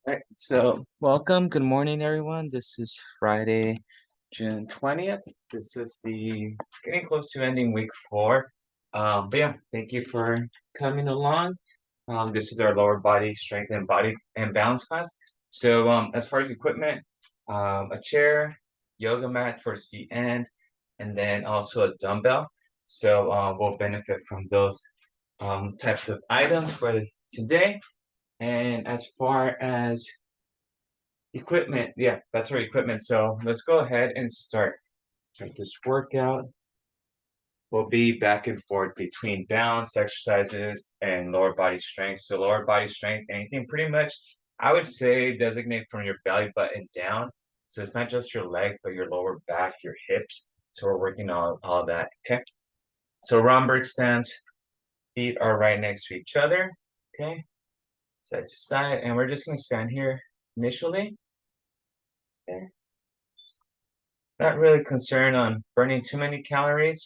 All right, so welcome. Good morning, everyone. This is Friday, June 20th. This is the getting close to ending week 4. But yeah, thank you for coming along. This is our lower body strength and body and balance class. So as far as equipment, a chair, yoga mat towards the end, and then also a dumbbell. So we'll benefit from those types of items for today. And as far as equipment, yeah, that's our equipment. So let's go ahead and start. So this workout will be back and forth between balance exercises and lower body strength. So lower body strength, anything pretty much, I would say designate from your belly button down. So it's not just your legs, but your lower back, your hips. So we're working on all that. Okay. So Romberg stance, feet are right next to each other. Okay. Side to side. And we're just gonna stand here initially. Okay. Not really concerned on burning too many calories.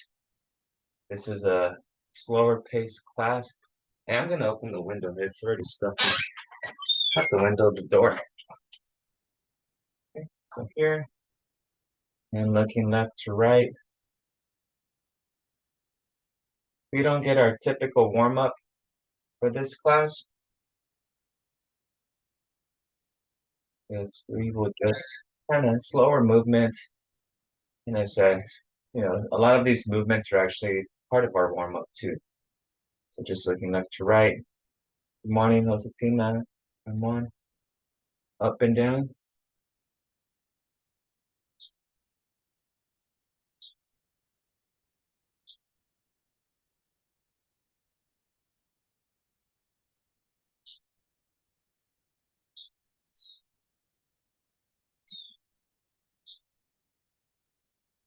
This is a slower paced class. And I'm gonna open the window here. It's already stuffy. Not the window, the door. Okay, so here, and looking left to right. We don't get our typical warm up for this class. Because we will just kind of slower movements. And as a lot of these movements are actually part of our warm up too. So just looking left to right. Good morning, Josefina. Come on. Up and down.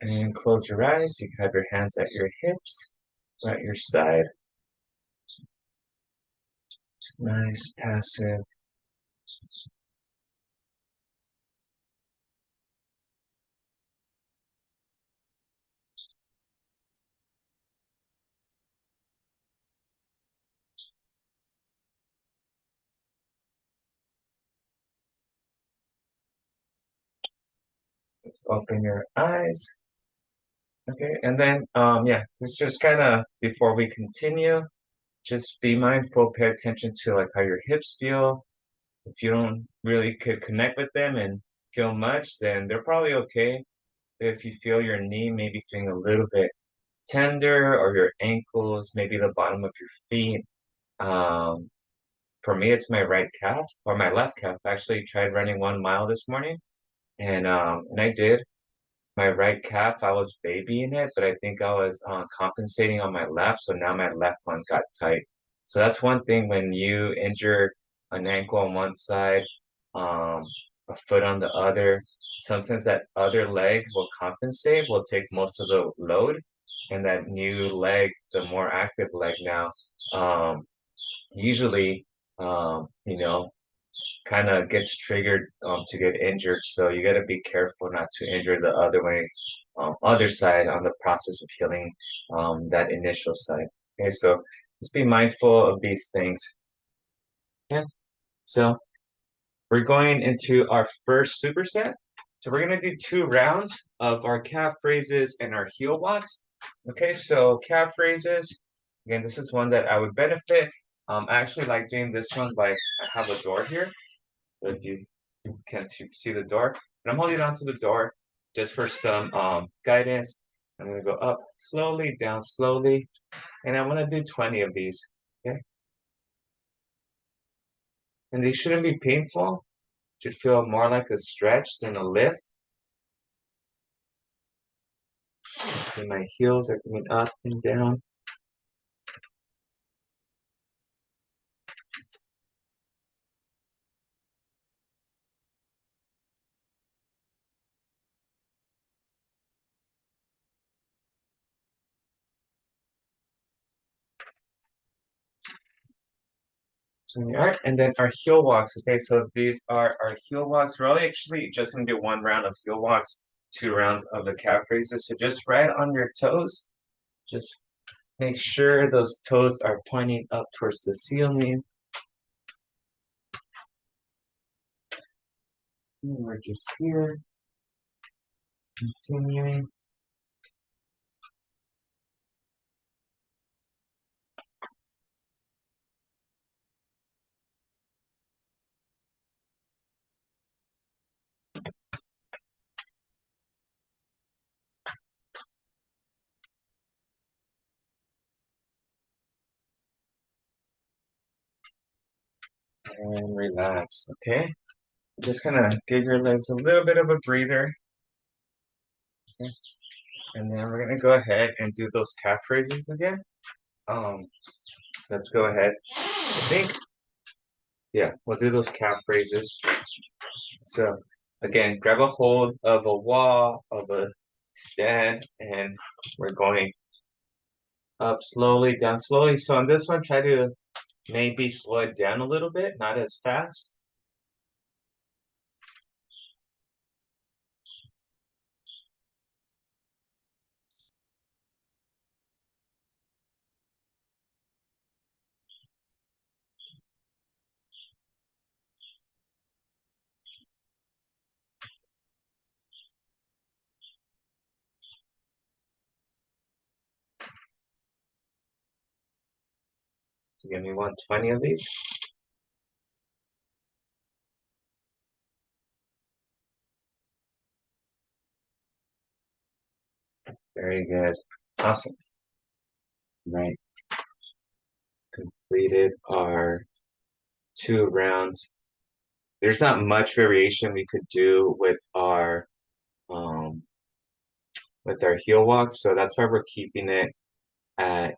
And close your eyes. You can have your hands at your hips, or at your side. Just nice, passive. Let's open your eyes. Okay, and then yeah, this just kind of before we continue, just be mindful, pay attention to like how your hips feel. If you don't really could connect with them and feel much, then they're probably okay. If you feel your knee maybe feeling a little bit tender or your ankles, maybe the bottom of your feet. Um, for me, it's my right calf or my left calf. I actually tried running 1 mile this morning, and I did. My right calf, I was babying it, but I think I was compensating on my left, so now my left one got tight. So that's one thing when you injure an ankle on one side, um, a foot on the other, sometimes that other leg will compensate, will take most of the load, and that new leg, the more active leg now, um, usually, you know, kind of gets triggered to get injured. So you got to be careful not to injure the other way, other side on the process of healing that initial side. Okay, so just be mindful of these things. Okay, so we're going into our first superset. So we're going to do 2 rounds of our calf raises and our heel walks. Okay, so calf raises. Again, this is one that I would benefit. I actually like doing this one by I have a door here. If you can't see the door, and I'm holding on to the door just for some guidance. I'm gonna go up slowly, down slowly, and I want to do 20 of these. Okay, and they shouldn't be painful. Should feel more like a stretch than a lift. See my heels are going up and down. So we are, and then our heel walks. Okay, so these are our heel walks. We're only actually just gonna do 1 round of heel walks, 2 rounds of the calf raises. So just right on your toes. Just make sure those toes are pointing up towards the ceiling. We're just here, continuing. And relax, okay? Just kind of give your legs a little bit of a breather. Okay? And then we're gonna go ahead and do those calf raises again. Um, let's go ahead. I think, yeah, we'll do those calf raises. So again, grab a hold of a wall, of a stand, and we're going up slowly, down slowly. So on this one, try to maybe slow it down a little bit, not as fast. So give me 120 of these. Very good. Awesome. Right. Completed our 2 rounds. There's not much variation we could do um with our heel walks, so that's why we're keeping it at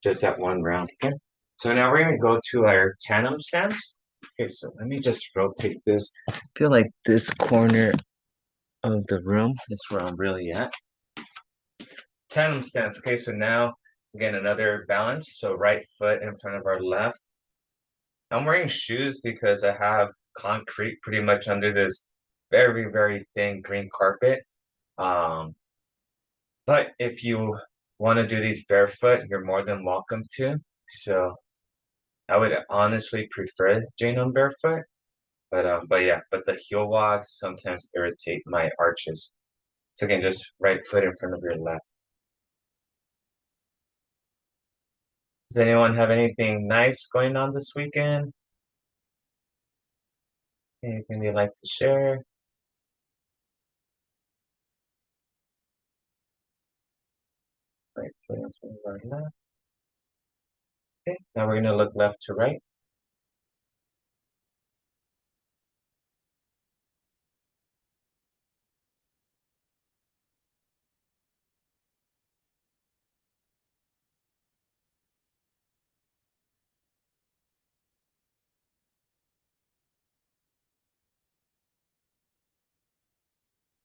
just that 1 round. Okay. So now we're gonna go to our tandem stance. Okay, so let me just rotate this. I feel like this corner of the room is where I'm really at. Tandem stance. Okay, so now again another balance. So right foot in front of our left. I'm wearing shoes because I have concrete pretty much under this very, very thin green carpet. Um, but if you want to do these barefoot, you're more than welcome to. So I would honestly prefer Jane on barefoot. But yeah, but the heel walks sometimes irritate my arches. So again, just right foot in front of your left. Does anyone have anything nice going on this weekend? Anything they'd like to share? Right foot in front of our left. Okay, now we're gonna look left to right.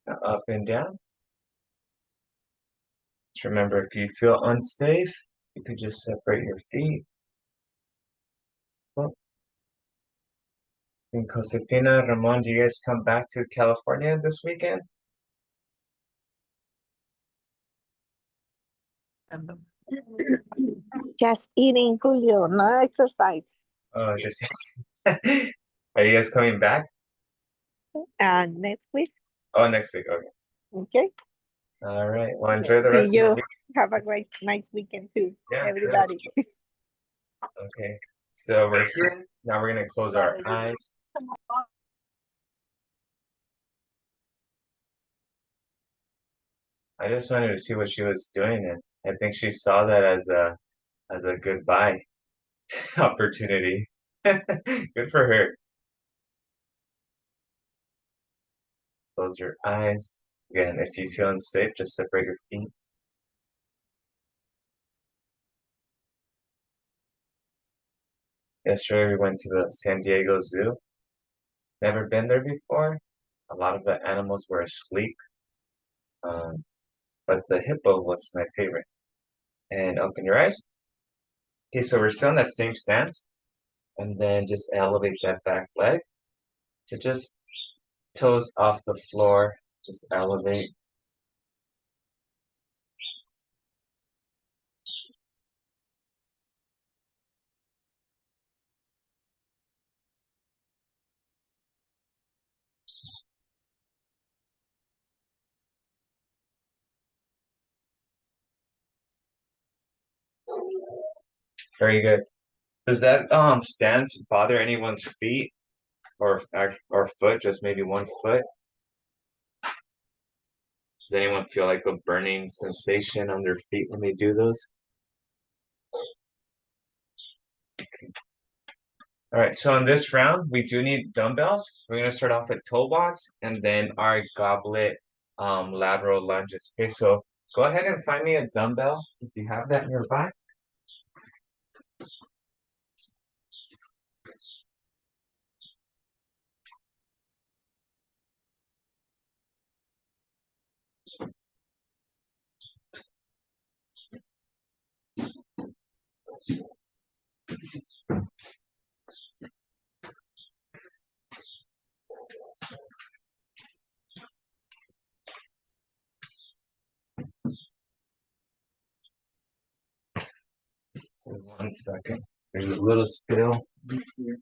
Now up and down. Just remember, if you feel unsafe, you could just separate your feet. Oh, and Josefina, Ramon, do you guys come back to California this weekend? Just eating, Julio, no exercise. Oh, just are you guys coming back? Next week, Oh, next week. Okay. okay? All right. Well, enjoy the See rest of your you. week. Have a great, nice weekend too, Yeah. everybody. Okay. So we're here. Now we're gonna close our eyes. I just wanted to see what she was doing, and I think she saw that as a goodbye opportunity. Good for her. Close your eyes. Again, if you feel unsafe, just separate your feet. Yesterday we went to the San Diego Zoo. Never been there before. A lot of the animals were asleep, um, but the hippo was my favorite. And open your eyes. Okay, so we're still in that same stance, and then just elevate that back leg to just toes off the floor. Just elevate. Very good. Does that stance bother anyone's feet or foot? Just maybe one foot? Does anyone feel like a burning sensation on their feet when they do those? All right, so in this round, we do need dumbbells. We're gonna start off with toe walks and then our goblet lateral lunges. Okay, so go ahead and find me a dumbbell if you have that nearby. So 1 second. There's a little spill here.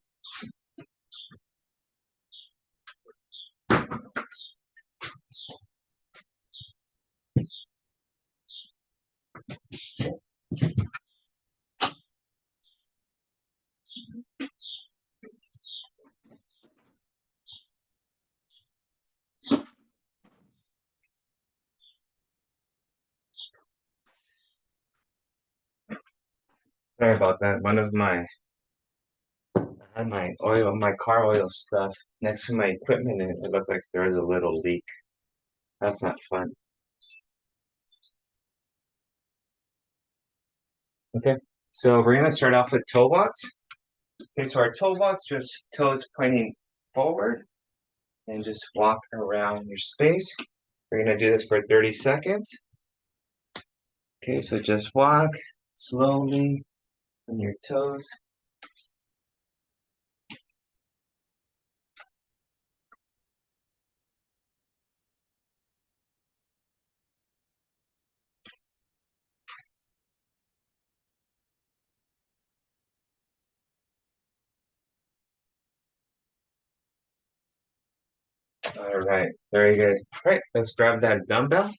Sorry about that. I had my car oil stuff next to my equipment, and it looked like there was a little leak. That's not fun. Okay, so we're gonna start off with toe walks. Okay, so our toe walks, just toes pointing forward and just walk around your space. We're gonna do this for 30 seconds. Okay, so just walk slowly on your toes. All right, very good. All right, let's grab that dumbbell.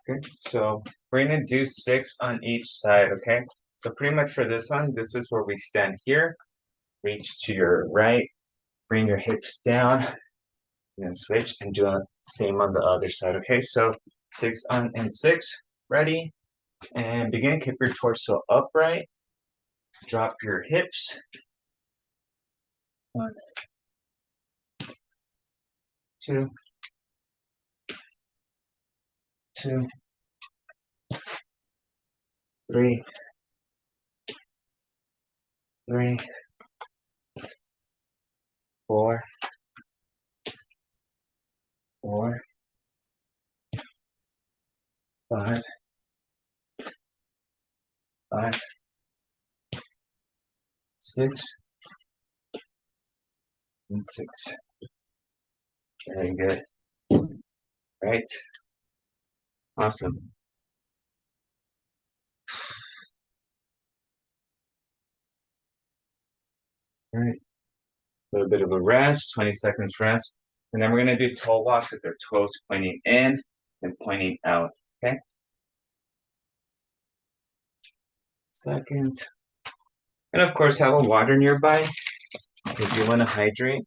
Okay, so we're gonna do 6 on each side, okay? So pretty much for this one, this is where we stand here, reach to your right, bring your hips down, and then switch and do the same on the other side, okay? So 6 on and 6, ready, and begin. Keep your torso upright, drop your hips. 1, 2, 2, 3, 3, 4, 4, 5, 5, 6, and 6. Very good. Right. Awesome. All right. A little bit of a rest, 20 seconds rest. And then we're going to do toe walks with our toes pointing in and pointing out. Okay. Second. And of course, have a water nearby if you want to hydrate.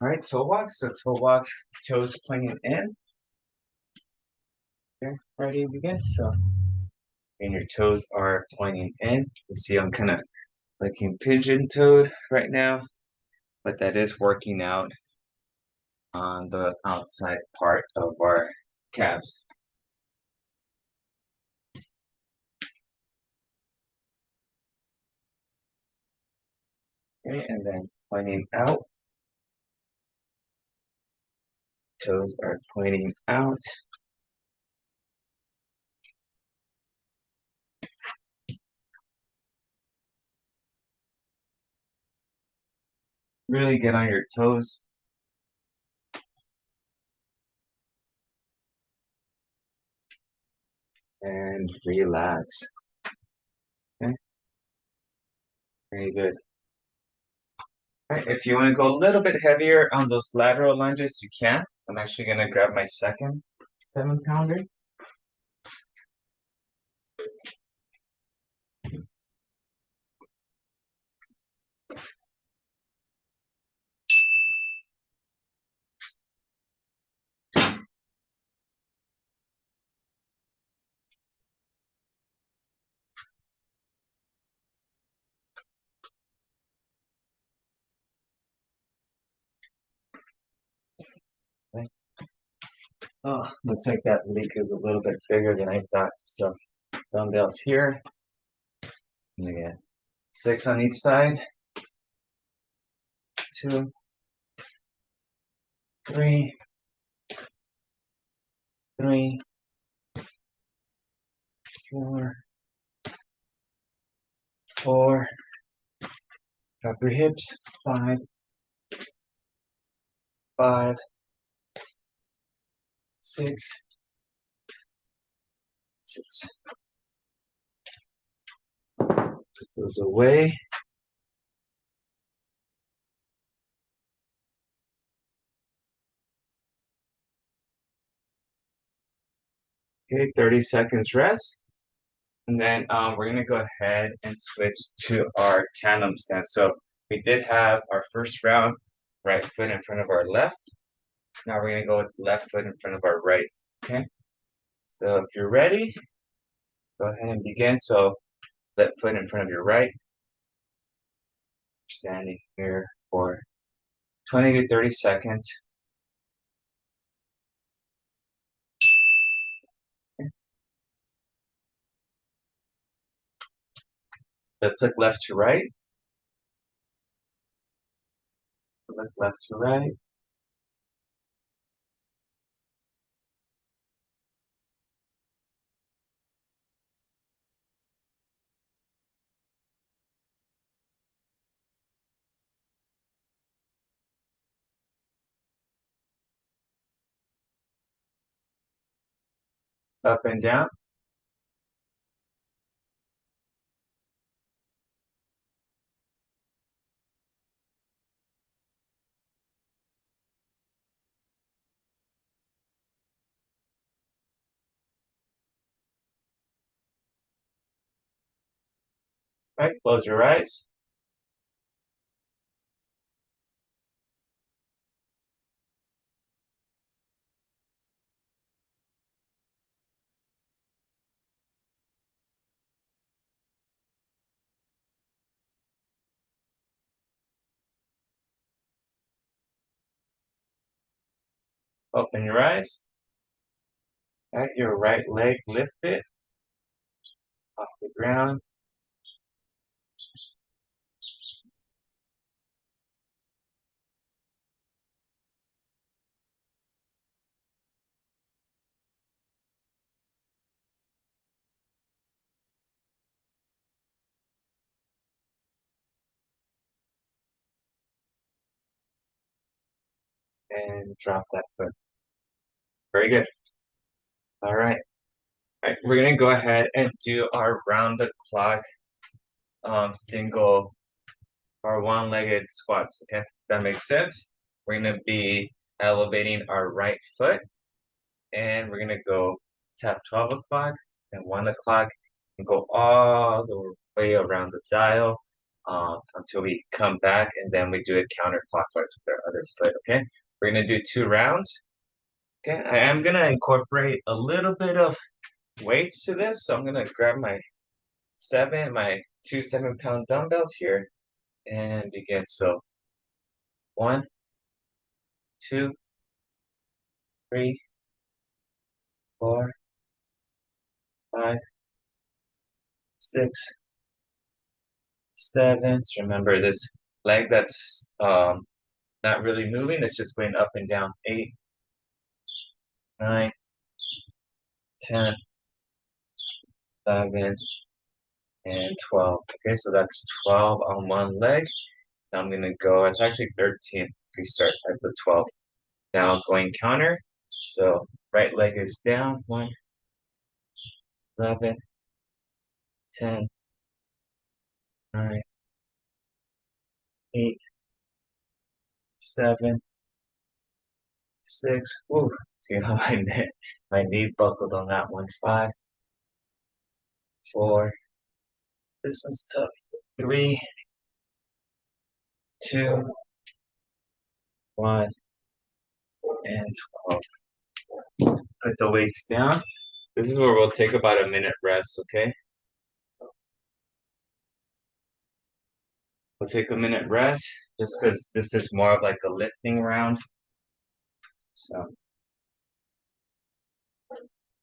All right, toe walks. So toe walks, toes pointing in. Okay, ready to begin. So, and your toes are pointing in. You see, I'm kind of looking pigeon-toed right now, but that is working out on the outside part of our calves. Okay, and then pointing out. Toes are pointing out. Really get on your toes. And relax. Okay, very good. All right, if you want to go a little bit heavier on those lateral lunges, you can. I'm actually going to grab my second. 7-pounder. Okay. Oh, looks like that leak is a little bit bigger than I thought. So dumbbells here. And again, 6 on each side. 2, 3, 3, 4, 4. Drop your hips. 5, 5, 6, 6. Put those away. Okay, 30 seconds rest. And then we're gonna go ahead and switch to our tandem stance. So we did have our first round, right foot in front of our left. Now we're gonna go with left foot in front of our right. Okay. So if you're ready, go ahead and begin. So left foot in front of your right. Standing here for 20 to 30 seconds. Let's look left to right. Look left to right. Up and down. Right. Close your eyes. Open your eyes. Right. Your right leg lifted off the ground. And drop that foot. Very good. All right. All right. We're gonna go ahead and do our round the clock single or one-legged squats. Okay, that makes sense. We're gonna be elevating our right foot, and we're gonna go tap 12 o'clock and 1 o'clock, and go all the way around the dial until we come back, and then we do it counterclockwise with our other foot. Okay, we're gonna do 2 rounds. Okay, I am gonna incorporate a little bit of weights to this, so I'm gonna grab my 2 7-pound dumbbells here and begin. So 1, 2, 3, 4, 5, 6, 7. So remember this leg that's not really moving, it's just going up and down. 8, 9, 10, 11, and 12. Okay, so that's 12 on one leg. Now I'm gonna go, it's actually 13 if we start at the 12. Now going counter. So right leg is down. 1, 11, 10, 9, 8, 7, 6, ooh, See how my knee buckled on that one. 5, 4. This one's tough. 3, 2, 1, and 12. Put the weights down. This is where we'll take about a minute rest, okay? We'll take a minute rest just because this is more of like a lifting round. So,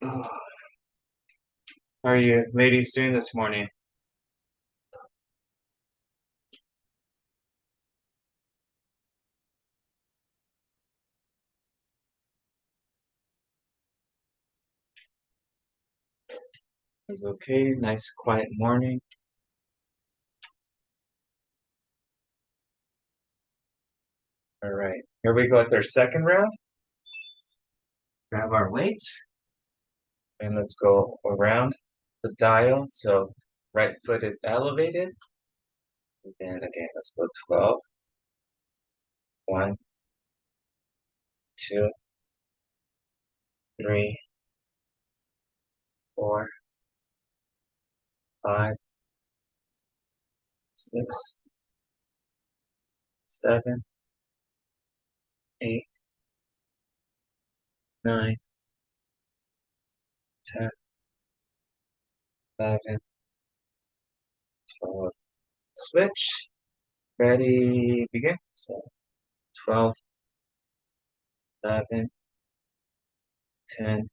how are you ladies doing this morning? It's okay. Nice quiet morning. All right, here we go with our second round. Grab our weights and let's go around the dial. So right foot is elevated. And then again, let's go 12. 1, 2, 3, 4, 5, 6, 7, 8, 9, 10, 11, 12. Switch. Ready, begin. So 12, 11, 10,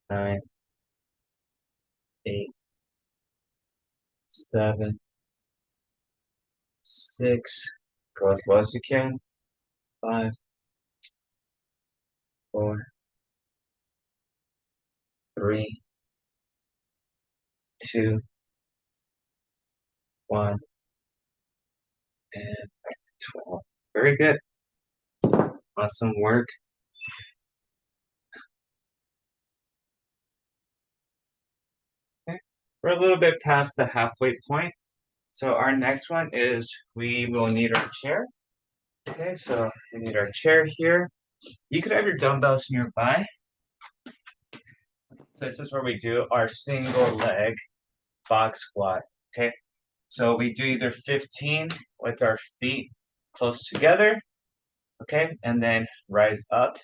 9, 8, 7, 6. Go as low as you can. 5, 4, 3, 2, 1, and back to 12. Very good. Awesome work. Okay. We're a little bit past the halfway point. So our next one is we will need our chair. Okay, so we need our chair here. You could have your dumbbells nearby. So this is where we do our single leg box squat. Okay, so we do either 15 with our feet close together. Okay, and then rise up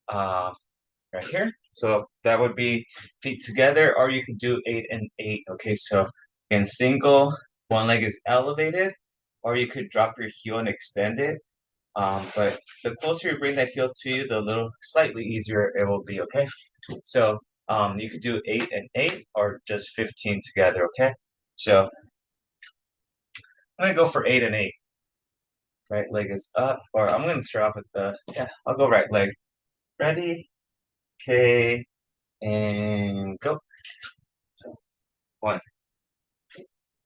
right here. So that would be feet together, or you could do 8 and 8. Okay, so in single, one leg is elevated, or you could drop your heel and extend it. But the closer you bring that heel to you, the little slightly easier it will be, okay? So you could do 8 and 8 or just 15 together, okay? So I'm gonna go for 8 and 8. Right leg is up, or I'm gonna start off with I'll go right leg. Ready, okay, and go. So 1.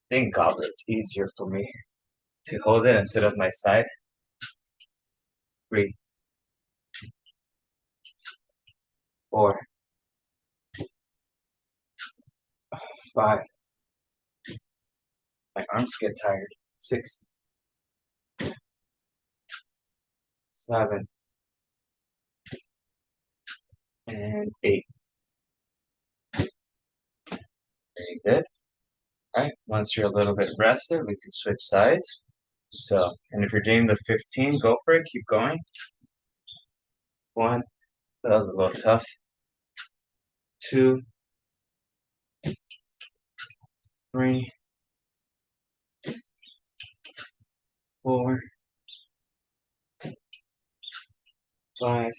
Thank God it's easier for me to hold it instead of my side. 3, 4, 5. My arms get tired. 6, 7, and 8. Very good. All right. Once you're a little bit rested, we can switch sides. So, and if you're doing the 15, go for it. Keep going. 1. That was a little tough. 2, 3, 4, 5,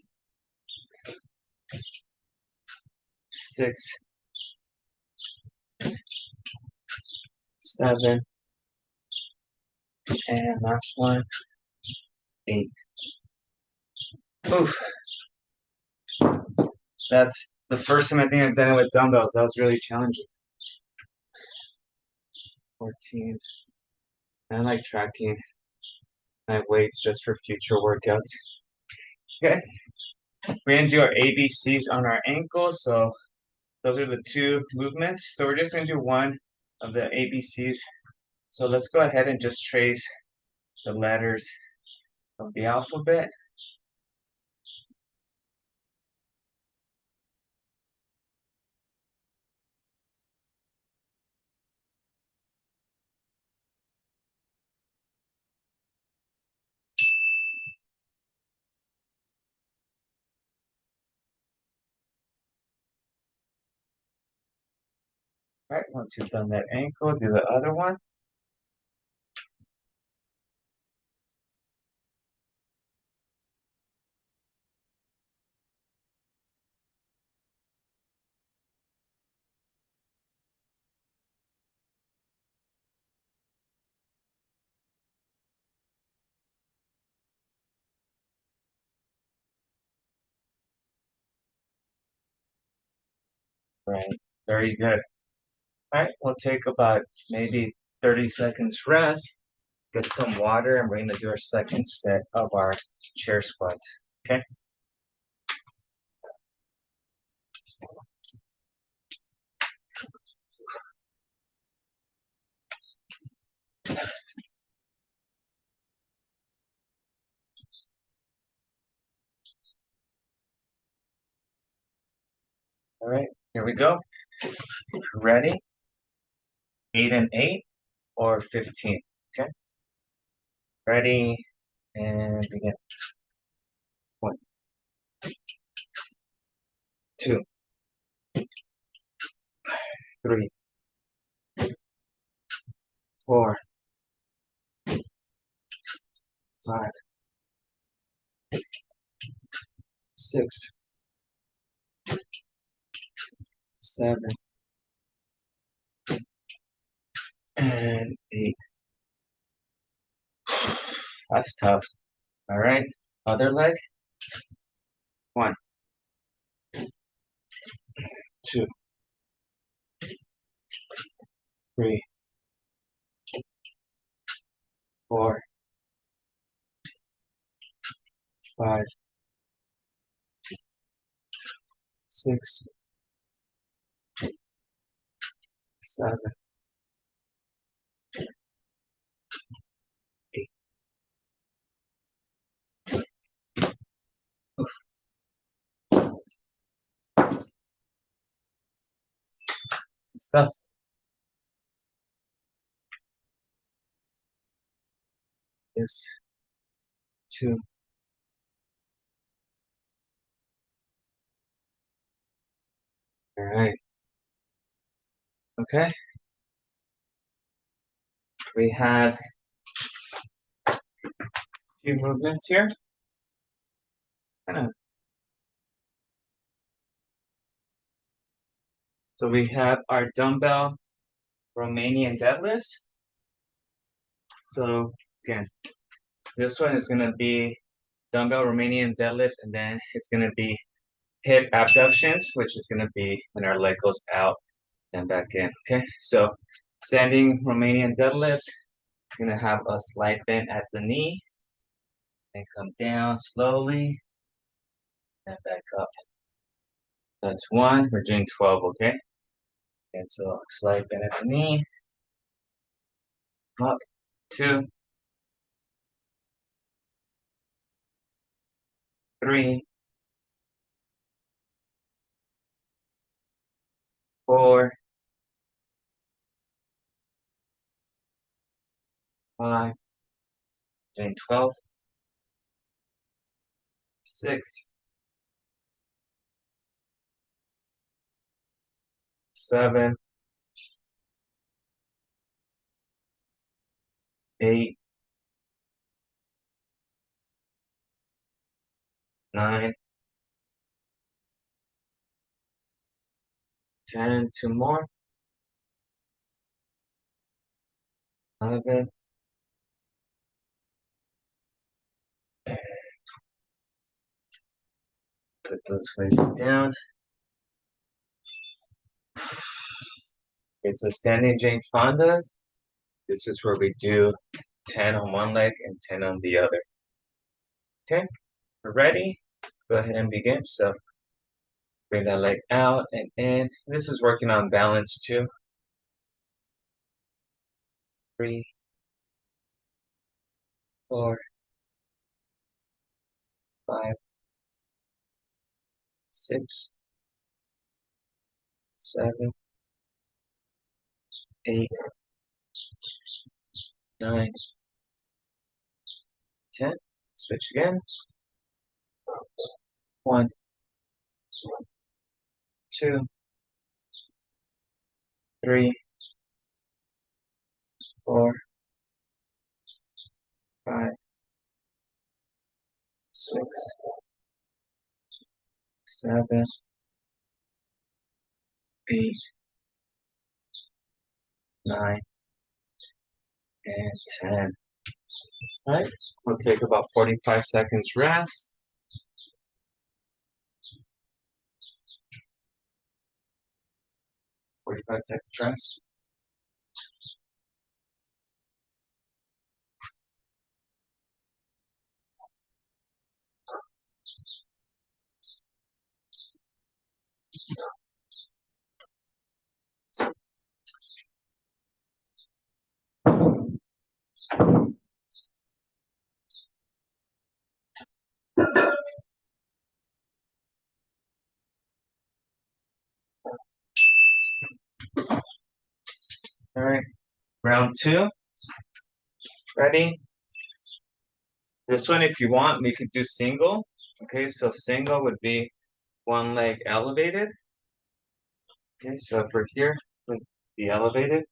6, 7, and last one, 8. Oof. That's the first time I think I've done it with dumbbells. That was really challenging. 14. I like tracking my weights just for future workouts. Okay. We're gonna do our ABCs on our ankles. So those are the 2 movements. So we're just gonna do one of the ABCs. So let's go ahead and just trace the letters of the alphabet. All right, once you've done that ankle, do the other one. Right, very good. All right, we'll take about maybe 30 seconds rest, get some water, and we're gonna do our second set of our chair squats. Okay. All right, here we go. Ready? 8 and 8 or 15. Okay. Ready and begin. 1, 2, 3, 4, 5, 6, 7, and 8. That's tough. All right. Other leg. 1, 2, 3, 4, 5, 6, 7, 8. Stuff. Is 2. All right. Okay. We have a few movements here. So we have our dumbbell Romanian deadlifts. So again, this one is gonna be dumbbell Romanian deadlifts, and then it's gonna be hip abductions, which is gonna be when our leg goes out and back in. Okay, so standing Romanian deadlifts, you're gonna have a slight bend at the knee, and come down slowly and back up. That's 1. We're doing 12. Okay, and so slight bend at the knee, up. 2, 3, 4, 5, doing 12, 6, 7, 8, 9, 10, 2 more, 11, put those weights down. Okay, so standing Jane Fonda's, this is where we do 10 on one leg and 10 on the other. Okay, we're ready. Let's go ahead and begin. So bring that leg out and in. This is working on balance too. 3, 4, 5, 6, 7, 8, 9, 10. Switch again. 1, 2, 3, 4, 5, 6, 7, 8, 9, and 10. All right, we'll take about 45 seconds rest. Rest. All right, round 2. Ready? This one, if you want, we could do single. Okay, so single would be one leg elevated. Okay, so if we're here, we'd be elevated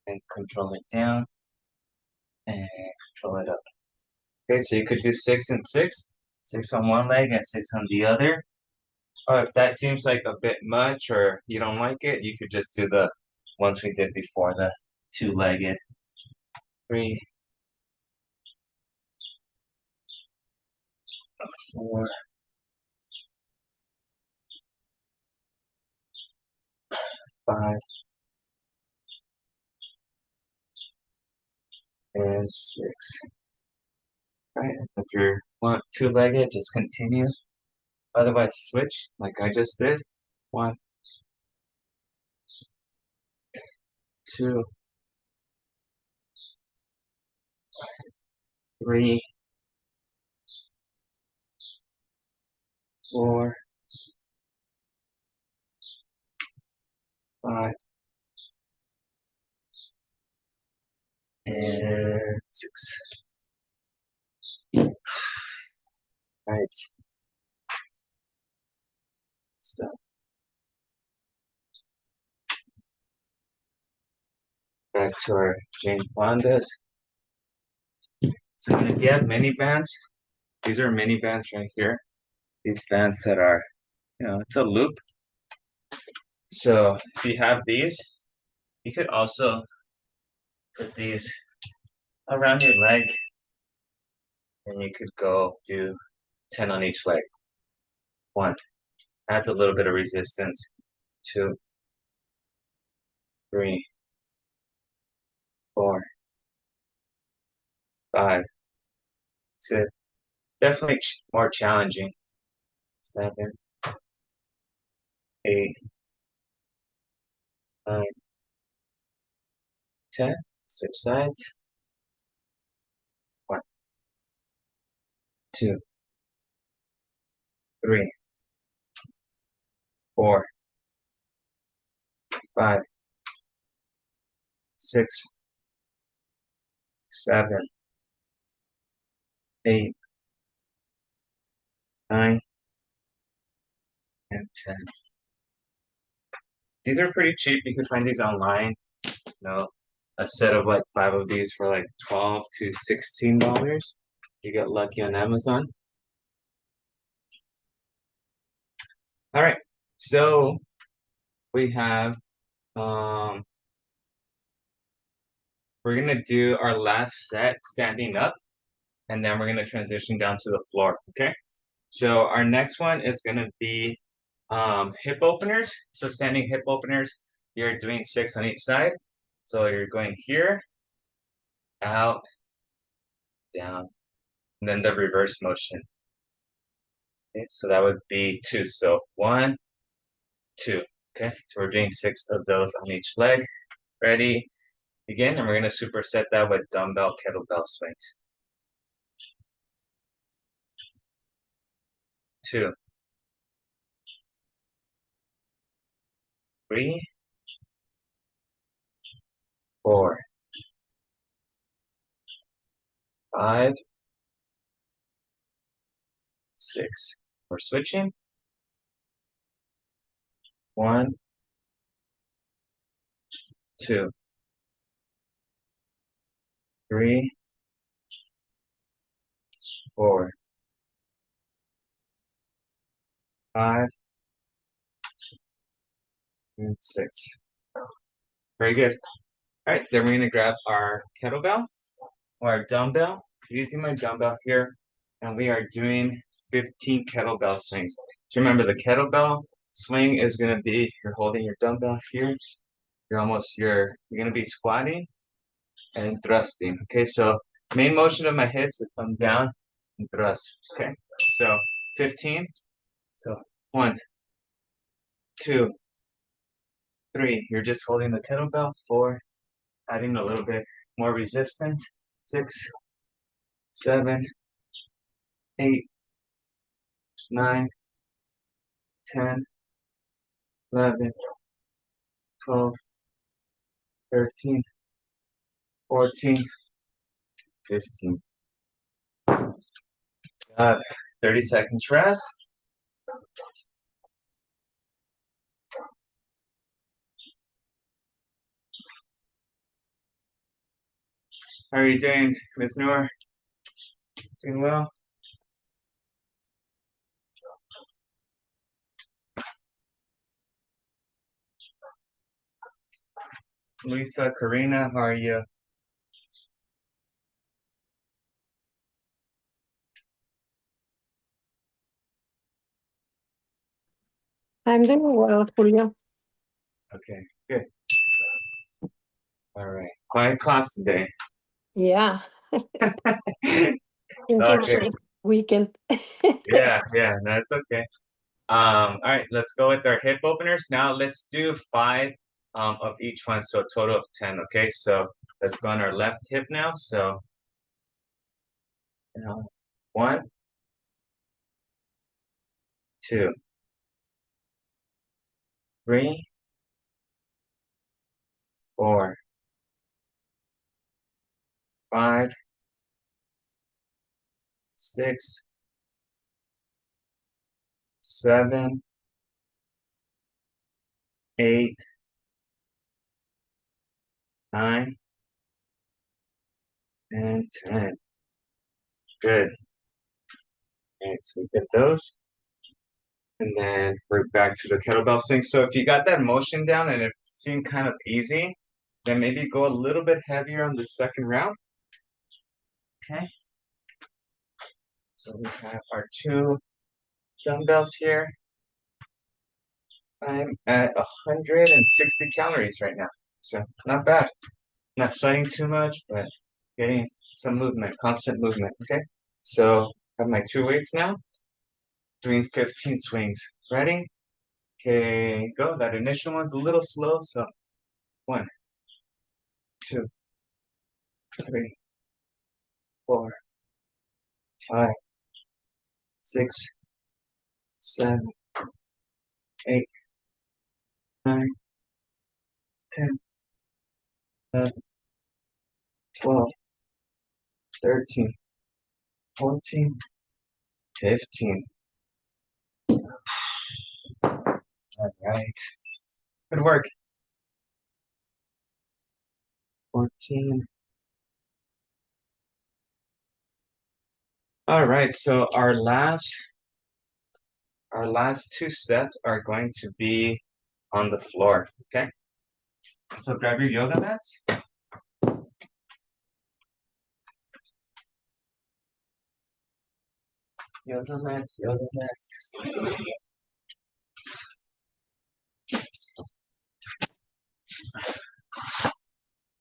and control it down and control it up. Okay, so you could do 6 and 6, 6 on one leg and 6 on the other. Or if that seems like a bit much or you don't like it, you could just do the ones we did before, the 2-legged. 3, 4, 5, and 6. Right, if you want 2-legged, just continue. Otherwise, switch like I just did. 1, 2, 3, 4, 5, and 6. Right. So back to our Jane Fondas. So if you have mini bands, these are mini bands right here. These bands that are, it's a loop. So if you have these, you could also put these around your leg and you could go do 10 on each leg. 1, adds a little bit of resistance. 2, 3, 4, 5, 6. Definitely more challenging. 7, 8, 9, 10. Switch sides. 1, 2, 3, 4, 5, 6, 7, 8, 9, and 10. These are pretty cheap. You can find these online. A set of like 5 of these for like $12 to $16. You get lucky on Amazon. All right, so we have we're gonna do our last set standing up, and then we're gonna transition down to the floor. Okay. So our next one is gonna be hip openers. So standing hip openers, you're doing 6 on each side. So you're going here, out, down, and then the reverse motion. Okay, so that would be 2. So 1, 2. Okay, so we're doing 6 of those on each leg. Ready? Begin, and we're going to superset that with dumbbell kettlebell swings. 2, 3, 4, 5, 6. We're switching. 1, 2, 3, 4, 5, and 6. Very good. All right, then we're gonna grab our kettlebell or our dumbbell. Using my dumbbell here, and we are doing 15 kettlebell swings. So remember, the kettlebell swing is gonna be you're holding your dumbbell here. You're gonna be squatting and thrusting. Okay, so main motion of my hips is come down and thrust. Okay, so 15. So 1, 2, 3. You're just holding the kettlebell. 4, adding a little bit more resistance. 6, 7, 8, 9, 10, 11, 12, 13, 14, 15. 30 seconds rest. How are you doing, Ms. Noor? Doing well? Lisa, Karina, how are you? I'm doing well, Julio. Okay, good. All right. Quiet class today. Yeah, It's thinking all of good. the weekend. Yeah, that's okay. All right, let's go with our hip openers. Now let's do 5 of each one, so a total of 10. Okay, so let's go on our left hip now. So 1, 2, 3, 4, 5, 6, 7, 8, 9, and 10. Good. All right, so we get those. And then we're back to the kettlebell swing. So if you got that motion down and it seemed kind of easy, then maybe go a little bit heavier on the second round. Okay. So we have our 2 dumbbells here. I'm at 160 calories right now. So not bad. Not sweating too much, but getting some movement, constant movement. Okay. So I have my 2 weights now, doing 15 swings. Ready? Okay, go. That initial one's a little slow, so 1, 2, 3, 4, 5, 6, 7, 8, 9, 10, 11, 12, 13, 14, 15. All right. Good work. 14. All right, so our last 2 sets are going to be on the floor, okay? So grab your yoga mats. Yoga mats, yoga mats.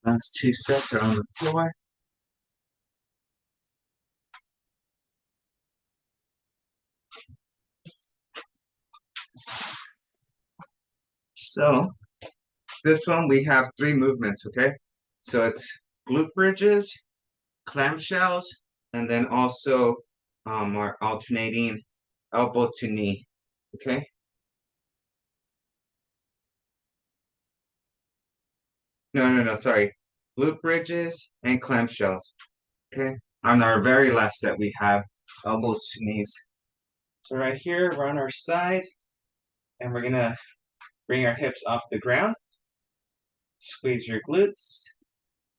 Last 2 sets are on the floor. So this one we have 3 movements, okay? So it's glute bridges, clamshells, and then also our alternating elbow to knee, okay? No, sorry. Glute bridges and clamshells, okay? On our very last set, we have elbows to knees. So right here, we're on our side, and we're gonna bring our hips off the ground. Squeeze your glutes,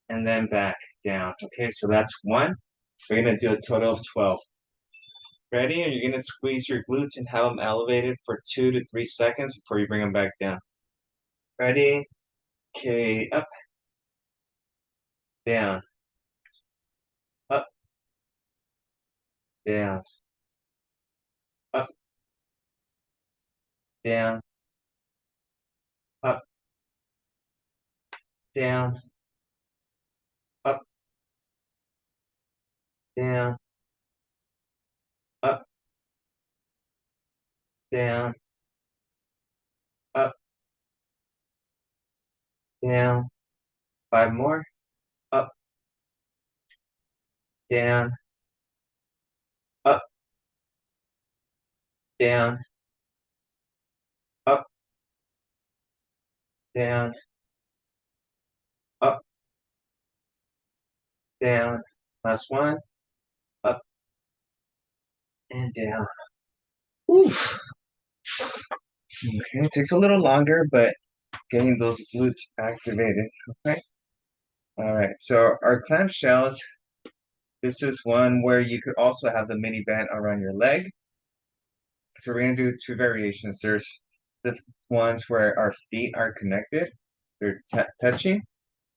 and then back down. Okay, so that's 1. We're gonna do a total of 12. Ready? And you're gonna squeeze your glutes and have them elevated for 2 to 3 seconds before you bring them back down. Ready? Okay, up, down, up, down, up, down, up, down, up, down, up, down, up, down. 5 more. Up, down, up, down, up, down, up, down. Last one. Up and down. Oof. Okay, it takes a little longer, but getting those glutes activated. Okay. All right. So our clamshells. This is one where you could also have the mini band around your leg. So we're gonna do 2 variations. There's the ones where our feet are connected, they're touching,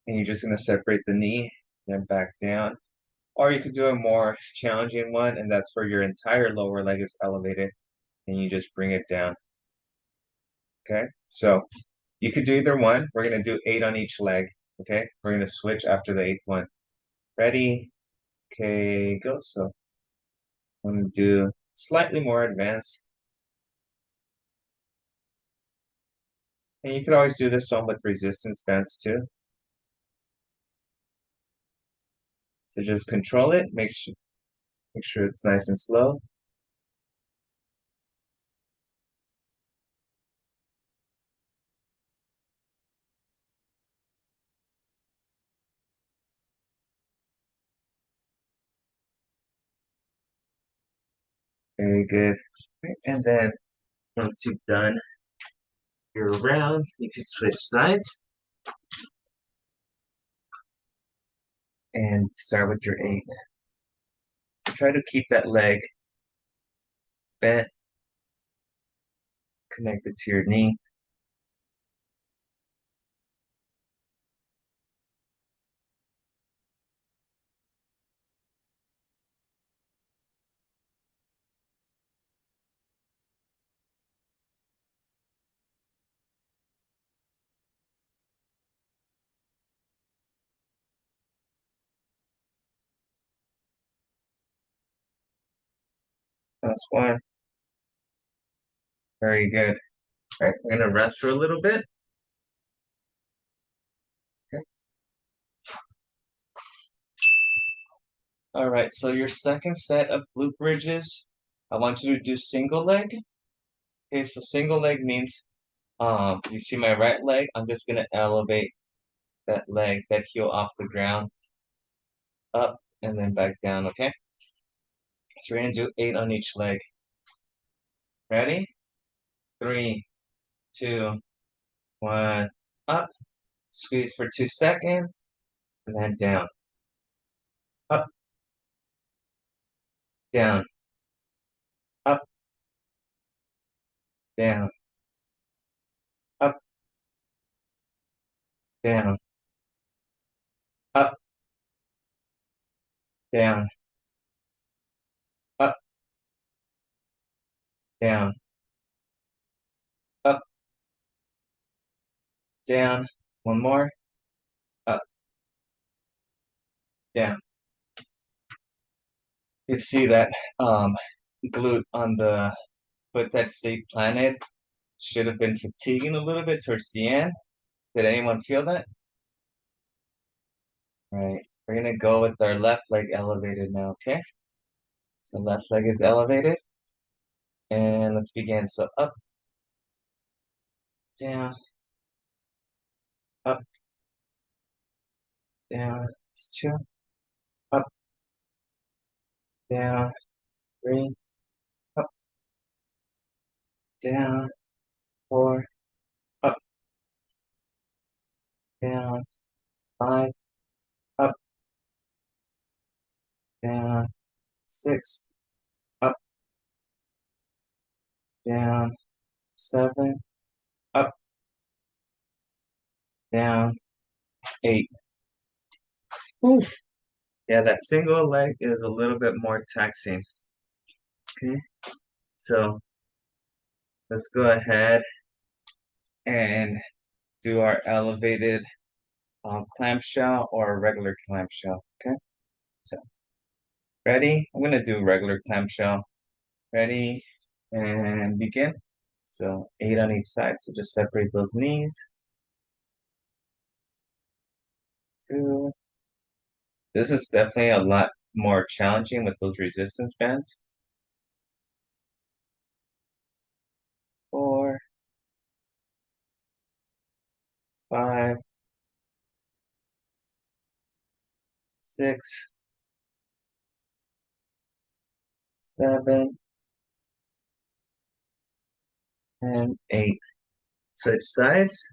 and you're just gonna separate the knee, then back down. Or you could do a more challenging one, and that's where your entire lower leg is elevated, and you just bring it down. Okay, so you could do either one. We're gonna do 8 on each leg. Okay, we're gonna switch after the 8th one. Ready? Okay, go. So I'm gonna do slightly more advanced. And you could always do this one with resistance bands too. So just control it, make sure it's nice and slow. Very good. Okay, and then once you've done your round, you can switch sides and start with your 8. So try to keep that leg bent, connected to your knee. That's one. Very good. All right, we're gonna rest for a little bit. Okay. All right, so your second set of glute bridges, I want you to do single leg. Okay, so single leg means you see my right leg, I'm just gonna elevate that leg, that heel off the ground, up and then back down, okay? So we're gonna do 8 on each leg. Ready? 3, 2, 1, up. Squeeze for 2 seconds, and then down. Up, down, up, down, up, down, up, down, up, down, up, down. One more. Up, down. You see that glute on the foot that stayed planted should have been fatiguing a little bit towards the end. Did anyone feel that? All right. We're gonna go with our left leg elevated now, okay? So left leg is elevated. And let's begin. So up, down, up, down. It's 2. Up, down, 3. Up, down, 4. Up, down, 5, up, down, 6, up, down, 7, up, down, 8. Oof. Yeah, that single leg is a little bit more taxing. Okay, so let's go ahead and do our elevated clamshell or a regular clamshell. Okay, so ready? I'm gonna do regular clamshell. Ready and begin. So 8 on each side. So just separate those knees. 2. This is definitely a lot more challenging with those resistance bands. 4, 5, 6, 7, and 8. Switch sides.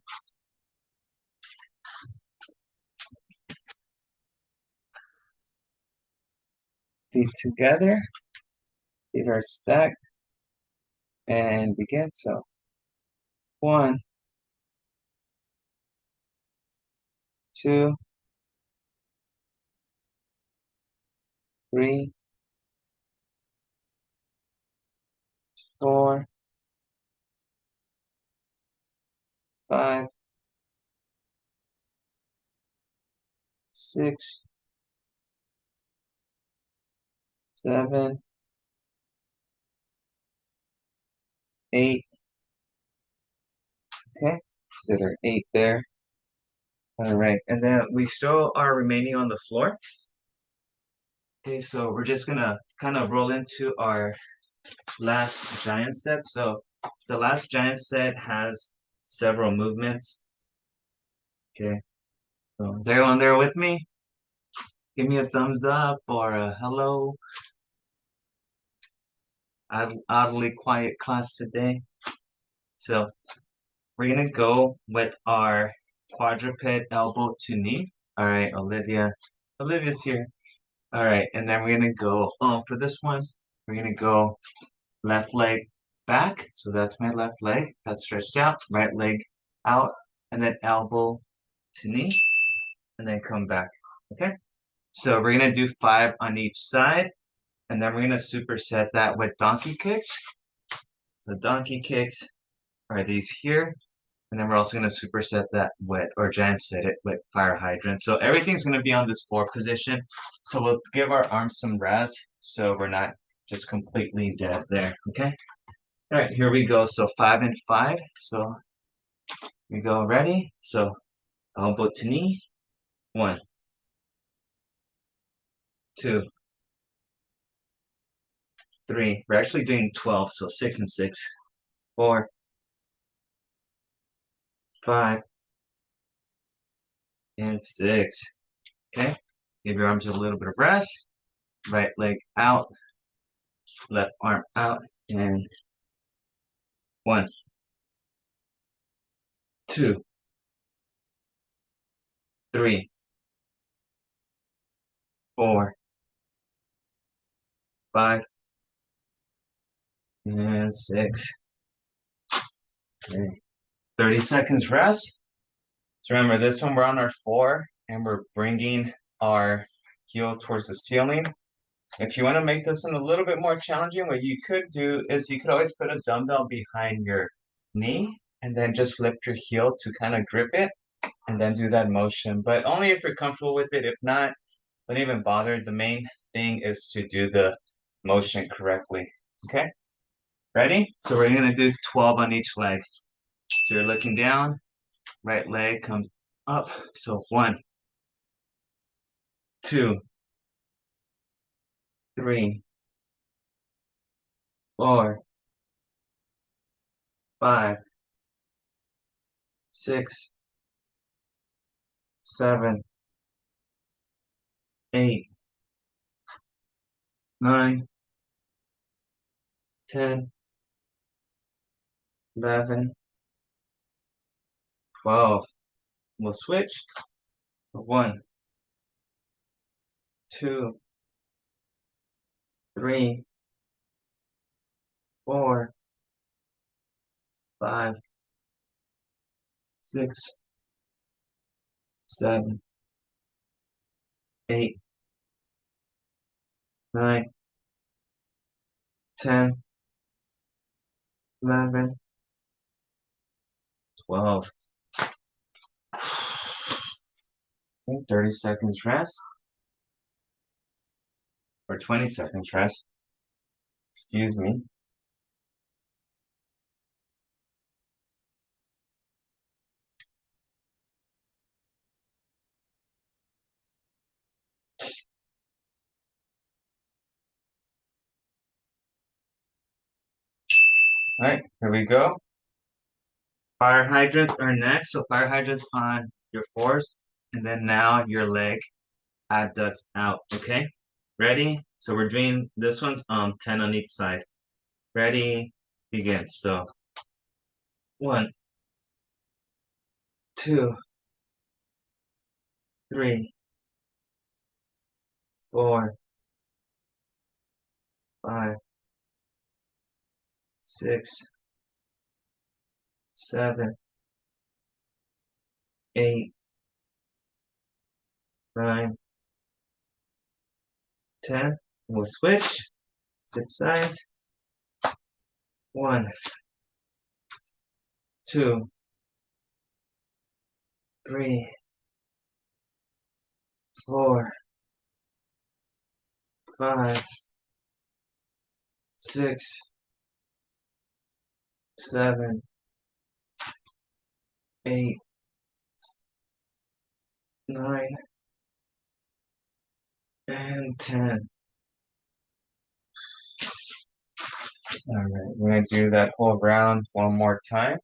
Feet together. Feet are stacked. And begin. So 1, 2, 3, 4, 5, 6, 7, 8. Okay, so there are 8 there. All right, and then we still are remaining on the floor. Okay, so we're just gonna kind of roll into our last giant set. So the last giant set has several movements. Okay, so is everyone there with me? Give me a thumbs up or a hello. Oddly quiet class today. So we're gonna go with our quadruped elbow to knee. All right, Olivia. Olivia's here. All right, and then we're gonna go, for this one, we're gonna go left leg back. So that's my left leg. That's stretched out. Right leg out. And then elbow to knee. And then come back. Okay? So we're going to do 5 on each side. And then we're going to superset that with donkey kicks. So donkey kicks are these here. And then we're also going to superset that with, or giant set it with fire hydrant. So everything's going to be on this 4 position. So we'll give our arms some rest so we're not just completely dead there. Okay? All right, here we go. So 5 and 5. So we go ready. So elbow to knee. 1, 2, 3. We're actually doing 12, so 6 and 6. 4, 5, and 6. Okay. Give your arms a little bit of rest. Right leg out. Left arm out. And 1, 2, 3, 4, 5, and 6. Okay. 30 seconds rest. So remember, this one we're on our 4, and we're bringing our heel towards the ceiling. If you want to make this one a little bit more challenging, what you could do is you could always put a dumbbell behind your knee and then just lift your heel to kind of grip it and then do that motion. But only if you're comfortable with it. If not, don't even bother. The main thing is to do the motion correctly. Okay? Ready? So we're going to do 12 on each leg. So you're looking down, right leg comes up. So 1, 2, 3, 4, 5, 6, 7, 8, 9, 10, 11, 12. We'll switch. 1, 2, 3, 4, 5, 6, 7, 8, 9, 10, 11, 12. 30 seconds rest. Or 20 seconds rest. Excuse me. All right, here we go. Fire hydrants are next. So fire hydrants on your fours, and then now your leg abducts out. Okay, ready? So we're doing this one's 10 on each side. Ready? Begin. So 1, 2, 3, 4, 5, 6, 7, 8, 9, 10. We'll switch. 6 sides. 1, 2, 3, 4, 5, 6, 7, 8, 9, and 10. All right, we're gonna do that whole round one more time.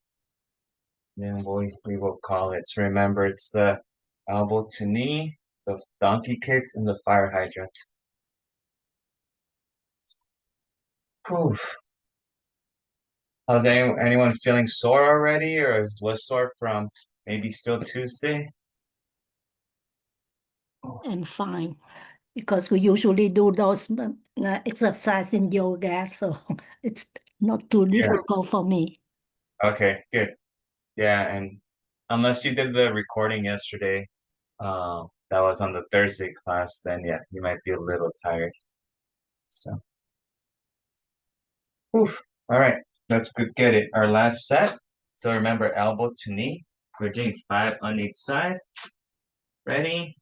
Then we will call it. So remember, it's the elbow to knee, the donkey kicks, and the fire hydrants. Poof. How's anyone feeling sore already, or was sore from maybe still Tuesday? And fine, because we usually do those exercise in yoga, so it's not too Yeah. difficult for me. Okay, good. Yeah, and unless you did the recording yesterday, that was on the Thursday class, then yeah, you might be a little tired. So, oof. All right, let's get it. Our last set. So remember, elbow to knee. We're doing 5 on each side. Ready?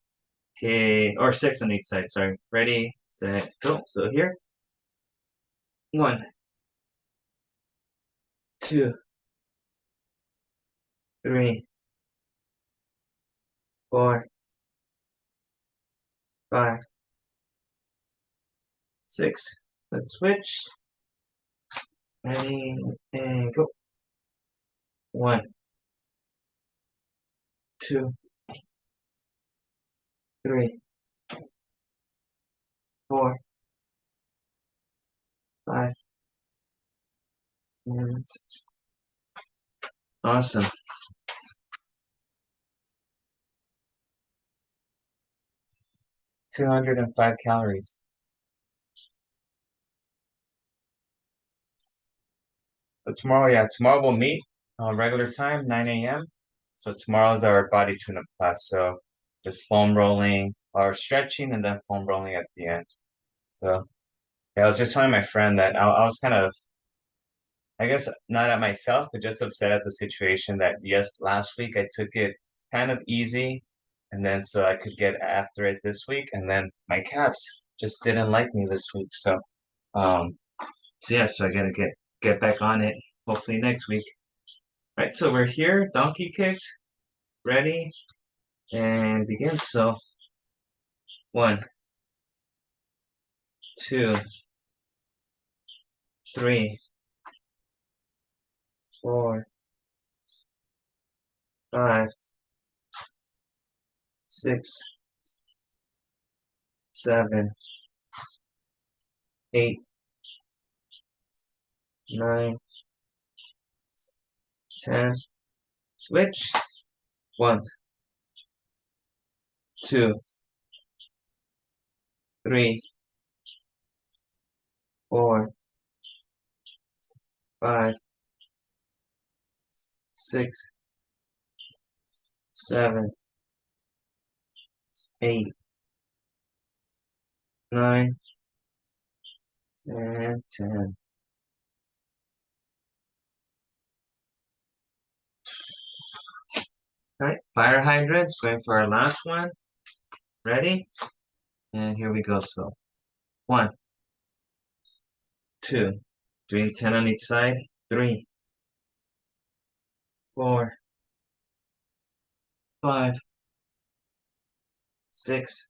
Okay, or 6 on each side. Sorry. Ready, set, go. So here. 1, 2, 3, 4, 5, 6. Let's switch. Ready, and go. 1, 2, 3, 4, 5, and 6. Awesome. $205 calories. But tomorrow we'll meet regular time, 9 a.m. So tomorrow's our body tune-up class. So just foam rolling or stretching and then foam rolling at the end. So yeah, I was just telling my friend that I was kind of, I guess not at myself, but just upset at the situation that yes, last week I took it kind of easy and then so I could get after it this week and then my calves just didn't like me this week. Um so yeah, so I gotta get back on it hopefully next week. Right, so we're here, donkey kicks, ready, and begin. So 1, 2, 3, 4, 5, 6, 7, 8, 9, 10. Switch. 1, 2, 3, 4, 5, 6, 7, 8, 9, and 10. All right, fire hydrants, going for our last one. Ready? And here we go. So 1, 2, doing 10 on each side. 3, 4, 5, 6,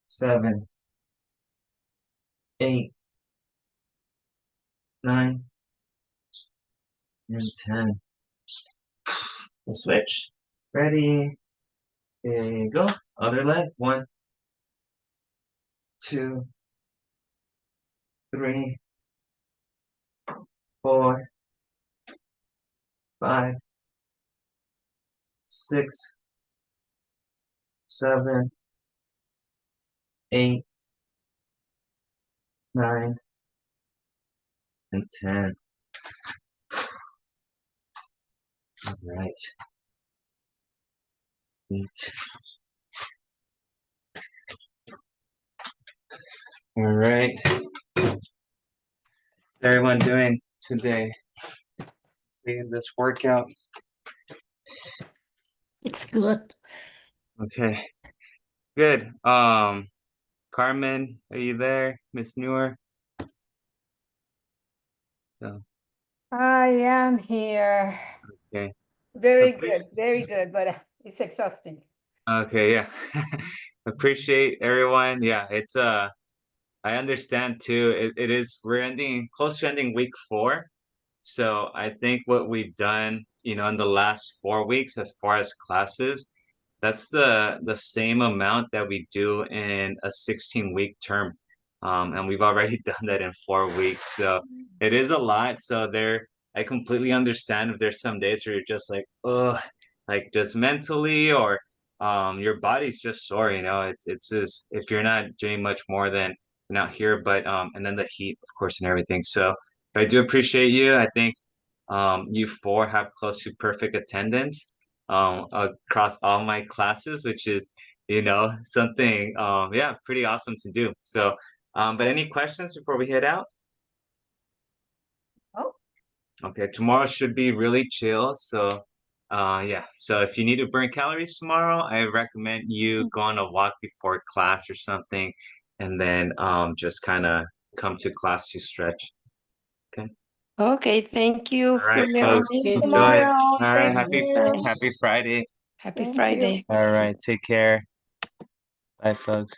7, 8, 9, and 10. We'll switch. Ready? There you go. Other leg. 1, 2, 3, 4, 5, 6, 7, 8, 9, and 10. All right. Neat. All right. How's everyone doing today in this workout? It's good. Okay. Good. Carmen, are you there? Miss Newer? So, I am here. okay. Very Appreciate- good, but it's exhausting. Okay, yeah. Appreciate everyone. Yeah, it's I understand too. It is we're ending close to ending week 4. So I think what we've done, in the last 4 weeks as far as classes, that's the same amount that we do in a 16-week term. And we've already done that in 4 weeks. So it is a lot. So I completely understand if there's some days where you're just like, ugh, like just mentally or your body's just sore, it's just if you're not doing much more than out here, but and then the heat, of course, and everything. So but I do appreciate you. I think you 4 have close to perfect attendance across all my classes, which is, something, yeah, pretty awesome to do. So, but any questions before we head out? Oh. Okay, tomorrow should be really chill. So, yeah. So if you need to burn calories tomorrow, I recommend you go on a walk before class or something, and then just kind of come to class to stretch. Okay, thank you, All right, Julio. folks. See you Enjoy. tomorrow. All right, Thank happy you. happy Friday. Happy Thank you. Friday. All right, take care. Bye, folks.